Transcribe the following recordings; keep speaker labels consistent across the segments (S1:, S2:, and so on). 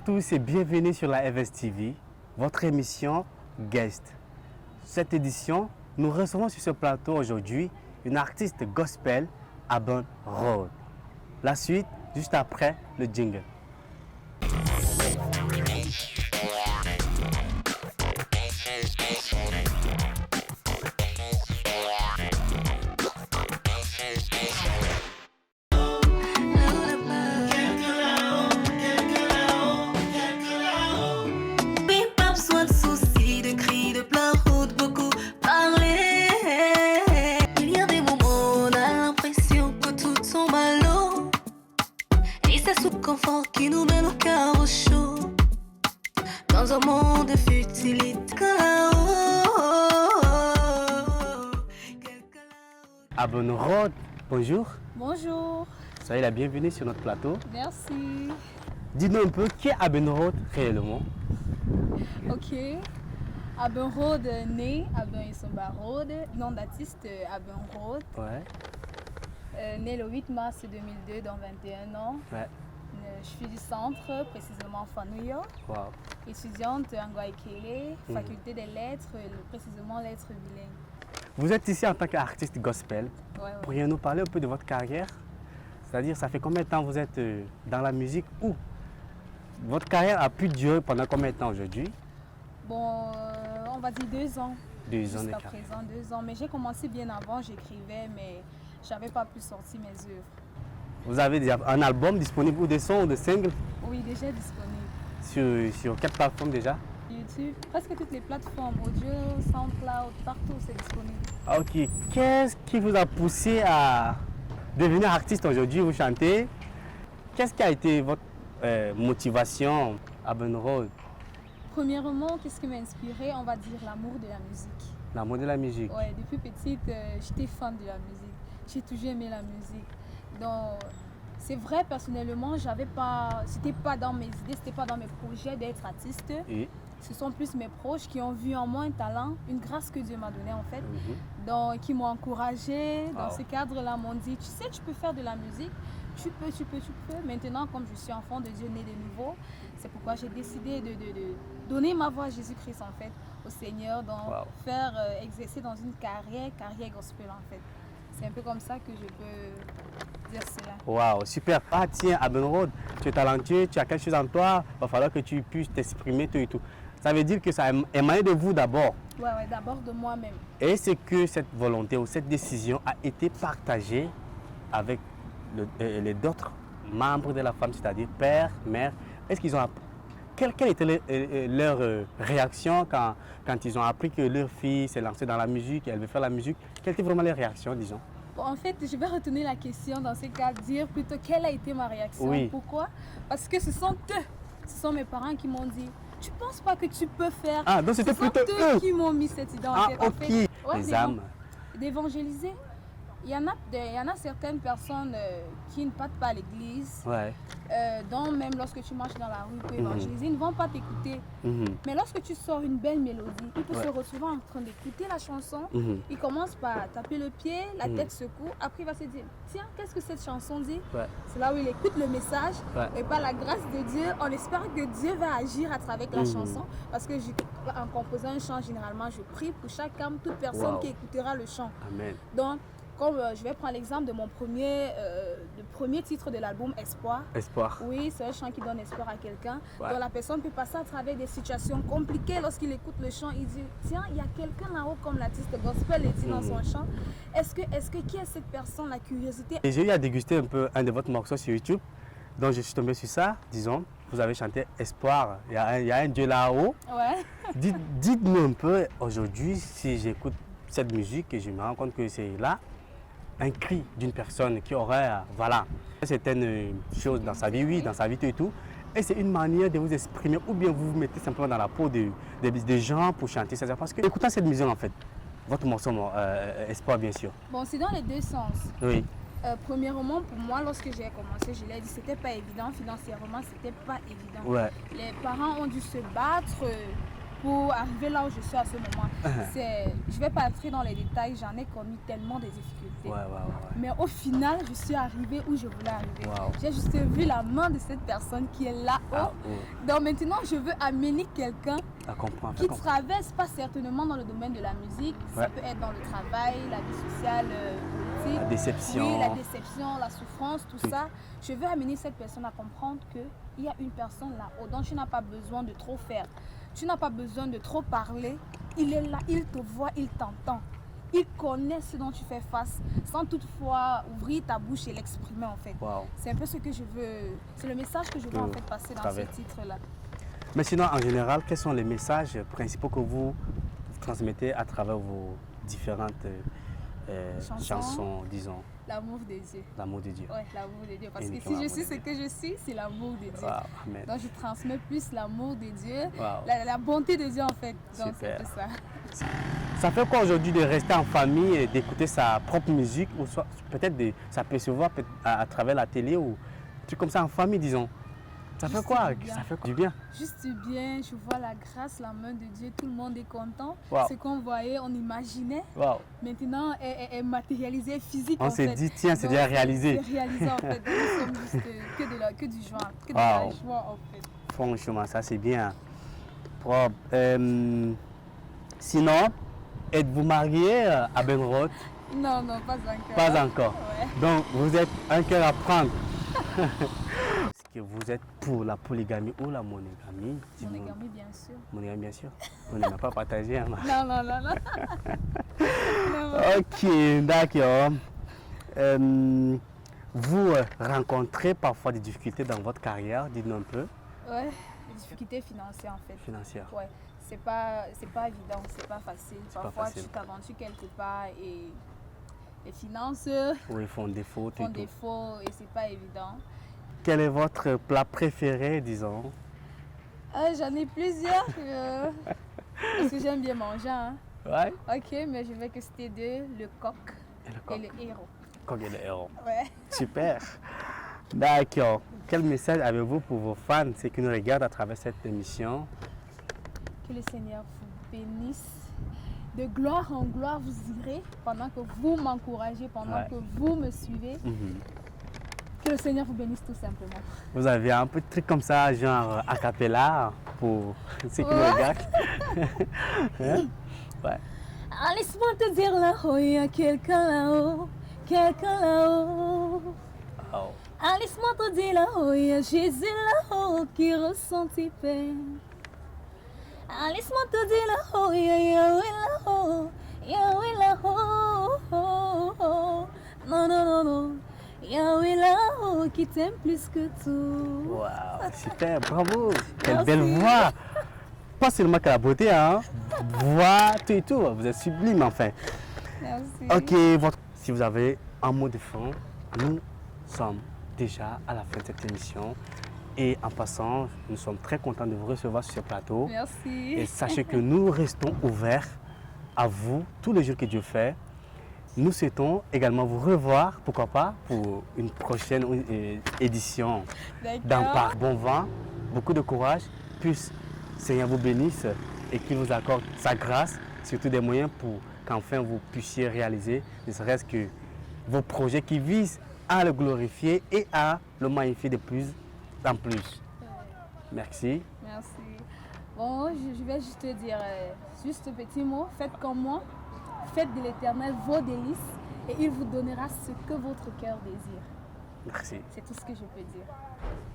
S1: tous et bienvenue sur la FS TV, votre émission Guest. Cette édition, nous recevons sur ce plateau aujourd'hui une artiste gospel, Aben Road. La suite, juste après le jingle.
S2: Qui nous mène au chaos chaud dans un monde de futilité.
S1: Aben Road, bonjour.
S2: Bonjour.
S1: Soyez la bienvenue sur notre plateau.
S2: Merci.
S1: Dites-nous un peu qui est Aben Road réellement.
S2: Ok. Aben Road, né Aben Isomba Road, nom d'artiste Aben Road.
S1: Ouais.
S2: Né le 8 mars 2002, dans 21 ans.
S1: Ouais.
S2: Je suis du centre, précisément Fanouyo.
S1: Wow.
S2: Étudiante en Guaïkélé, faculté des lettres, précisément lettres bilingues.
S1: Vous êtes ici en tant qu'artiste gospel.
S2: Ouais.
S1: Pourriez-nous parler un peu de votre carrière? C'est-à-dire, ça fait combien de temps vous êtes dans la musique ou votre carrière a pu durer pendant combien de temps aujourd'hui?
S2: Bon, on va dire 2 ans.
S1: 2 ans
S2: Jusqu'à
S1: d'écart.
S2: présent, 2 ans. Mais j'ai commencé bien avant, j'écrivais, mais je n'avais pas pu sortir mes œuvres.
S1: Vous avez déjà un album disponible ou des sons ou des singles
S2: Oui, déjà disponible.
S1: sur quelle plateforme déjà?
S2: YouTube, presque toutes les plateformes, audio, SoundCloud, partout c'est disponible.
S1: Ok, qu'est-ce qui vous a poussé à devenir artiste aujourd'hui? Vous chantez. Qu'est-ce qui a été votre motivation à Aben Road?
S2: Premièrement, qu'est-ce qui m'a inspiré? On va dire l'amour de la musique.
S1: L'amour de la musique.
S2: Ouais, depuis petite, j'étais fan de la musique. J'ai toujours aimé la musique. Donc, c'est vrai, personnellement, c'était pas dans mes idées, c'était pas dans mes projets d'être artiste.
S1: Et
S2: Ce sont plus mes proches qui ont vu en moi un talent, une grâce que Dieu m'a donnée en fait. Donc, qui m'ont encouragée dans ce cadre-là, m'ont dit, tu sais, tu peux faire de la musique, tu peux. Maintenant, comme je suis enfant de Dieu né de nouveau, c'est pourquoi j'ai décidé de donner ma voix à Jésus-Christ en fait, au Seigneur, donc faire exercer dans une carrière gospel en fait. C'est un peu comme ça que je peux dire cela.
S1: waouh, super. Ah tiens, Aben Road, tu es talentueux, tu as quelque chose en toi, il va falloir que tu puisses t'exprimer tout et tout. Ça veut dire que ça émane de vous d'abord.
S2: Ouais, d'abord de moi-même.
S1: Et c'est que cette volonté ou cette décision a été partagée avec les d'autres membres de la famille, c'est-à-dire père, mère. Est-ce qu'ils ont quelle était leur réaction quand ils ont appris que leur fille s'est lancée dans la musique, elle veut faire la musique? Quelle était vraiment leur réaction, disons?
S2: Bon, en fait, je vais retourner la question dans ce cas, dire plutôt quelle a été ma réaction.
S1: Oui.
S2: Pourquoi? Parce que ce sont mes parents qui m'ont dit, tu ne penses pas que tu peux faire?
S1: Ah, donc c'était plutôt
S2: eux qui m'ont mis cette idée en tête.
S1: Ah,
S2: En
S1: ok.
S2: fait,
S1: Les âmes.
S2: d'évangéliser. Il y en a certaines personnes qui ne partent pas à l'église,
S1: Ouais.
S2: dont même lorsque tu marches dans la rue pour évangéliser, ils ne vont pas t'écouter. Mais lorsque tu sors une belle mélodie, il peut se retrouver en train d'écouter la chanson, il commence par taper le pied, la tête secoue, après il va se dire, tiens, qu'est-ce que cette chanson dit? C'est là où il écoute le message, et par la grâce de Dieu, on espère que Dieu va agir à travers la chanson, parce que en composant un chant, généralement, je prie pour chaque âme, toute personne qui écoutera le chant.
S1: Amen.
S2: Donc, comme je vais prendre l'exemple de mon le premier titre de l'album, Espoir.
S1: Espoir.
S2: Oui, c'est un chant qui donne espoir à quelqu'un. Donc la personne peut passer à travers des situations compliquées. Lorsqu'il écoute le chant, il dit, tiens, il y a quelqu'un là-haut comme l'artiste gospel le dit dans son chant. Qui est cette personne, la curiosité?
S1: Et j'ai eu à déguster un peu un de votre morceaux sur YouTube. Donc je suis tombé sur ça, disons. Vous avez chanté Espoir. Il y a un Dieu là-haut.
S2: Ouais.
S1: Dites-nous un peu, aujourd'hui, si j'écoute cette musique et je me rends compte que c'est là, un cri d'une personne qui aurait, voilà, certaines choses dans sa vie, oui, dans sa vie et tout. Et c'est une manière de vous exprimer ou bien vous vous mettez simplement dans la peau des gens pour chanter. C'est-à-dire parce que, écoutant cette musique en fait, votre morceau, Espoir bien sûr.
S2: Bon, c'est dans les deux sens.
S1: Oui.
S2: Premièrement, pour moi, lorsque j'ai commencé, je l'ai dit, c'était pas évident. Financièrement, c'était pas évident.
S1: Ouais.
S2: Les parents ont dû se battre pour arriver là où je suis à ce moment. Je ne vais pas entrer dans les détails, j'en ai connu tellement de difficultés. Mais au final, je suis arrivée où je voulais arriver. J'ai juste vu la main de cette personne qui est là-haut. Donc maintenant, je veux amener quelqu'un qui traverse pas certainement dans le domaine de la musique. Ça peut être dans le travail, la vie sociale, politique.
S1: La déception.
S2: Oui, la déception, la souffrance, tout ça. Je veux amener cette personne à comprendre qu'il y a une personne là-haut dont tu n'as pas besoin de trop faire. Tu n'as pas besoin de trop parler. Il est là, il te voit, il t'entend. Il connaît ce dont tu fais face sans toutefois ouvrir ta bouche et l'exprimer en fait. C'est un peu ce que je veux, c'est le message que je veux en fait passer dans ce titre-là.
S1: Mais sinon, en général, quels sont les messages principaux que vous transmettez à travers vos différentes chansons, disons?
S2: L'amour de Dieu.
S1: L'amour de Dieu.
S2: Oui, l'amour de Dieu. Parce que si je suis ce que je suis, c'est l'amour de Dieu.
S1: Amen.
S2: Donc je transmets plus l'amour de Dieu, la bonté de Dieu en fait. Donc c'est tout ça.
S1: Ça fait quoi aujourd'hui de rester en famille et d'écouter sa propre musique ou soit peut-être de s'apercevoir à travers la télé ou des trucs comme ça en famille, disons? Ça fait quoi? Ça fait du bien.
S2: Juste du bien, je vois la grâce, la main de Dieu, tout le monde est content. Ce qu'on voyait, on imaginait. Maintenant, est matérialisé, physique.
S1: On s'est dit, tiens, c'est déjà réalisé.
S2: C'est réalisé en fait. Donc, nous sommes juste que du joie, que de la joie en fait.
S1: Franchement, ça c'est bien. Sinon, êtes-vous marié à Benroth?
S2: Non, non, pas encore.
S1: Pas encore. Donc, vous êtes un cœur à prendre. Est-ce que vous êtes pour la polygamie ou la monogamie?
S2: Monogamie, bien sûr.
S1: Monogamie, bien sûr. Vous n'avez pas partagé. Hein?
S2: Non, non, non, non.
S1: Ok, d'accord. Vous rencontrez parfois des difficultés dans votre carrière, dites-nous un peu.
S2: Ouais, des difficultés financières en fait.
S1: Financières.
S2: Ouais, c'est pas évident, c'est pas facile. Parfois tu t'aventures quelque part et les finances
S1: font défaut.
S2: Font défaut et c'est pas évident.
S1: Quel est votre plat préféré, disons?
S2: J'en ai plusieurs. Parce que j'aime bien manger. Hein.
S1: Ouais.
S2: Ok, mais je vais que citer deux, le coq et le héros.
S1: Coq et le héros.
S2: Ouais.
S1: Super. D'accord. Quel message avez-vous pour vos fans, ceux qui nous regardent à travers cette émission?
S2: Que le Seigneur vous bénisse. De gloire en gloire, vous irez pendant que vous m'encouragez, pendant que vous me suivez. Que le Seigneur vous bénisse tout simplement. Vous
S1: avez un petit truc comme ça, genre a cappella, pour ceux qui nous regardent?
S2: Laisse-moi te dire là-haut, il y a quelqu'un là-haut, quelqu'un là-haut. Laisse-moi te dire là-haut, il y a Jésus là-haut qui ressent tes peines. Laisse-moi te dire là-haut, il y a Yahweh là-haut, Yahweh là-haut. Non, non, non, non. Yahweh là-haut qui t'aime plus que tout.
S1: Waouh, super, bravo. Quelle belle voix. Pas seulement que la beauté, hein. Voix, tout et tout. Vous êtes sublime, enfin.
S2: Merci.
S1: Ok, si vous avez un mot de fin, nous sommes déjà à la fin de cette émission. Et en passant, nous sommes très contents de vous recevoir sur ce plateau.
S2: Merci.
S1: Et sachez que nous restons ouverts à vous tous les jours que Dieu fait. Nous souhaitons également vous revoir, pourquoi pas, pour une prochaine édition d'Empare. Bon vent, beaucoup de courage, puisse Seigneur vous bénisse et qu'il vous accorde sa grâce, surtout des moyens pour qu'enfin vous puissiez réaliser, ne serait-ce que vos projets qui visent à le glorifier et à le magnifier de plus en plus. Merci.
S2: Merci. Bon, je vais juste te dire, juste un petit mot, faites comme moi. Faites de l'Éternel vos délices et il vous donnera ce que votre cœur désire.
S1: Merci.
S2: C'est tout ce que je peux dire.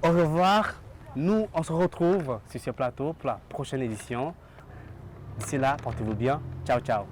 S1: Au revoir. Nous, on se retrouve sur ce plateau pour la prochaine édition. D'ici là, portez-vous bien. Ciao, ciao.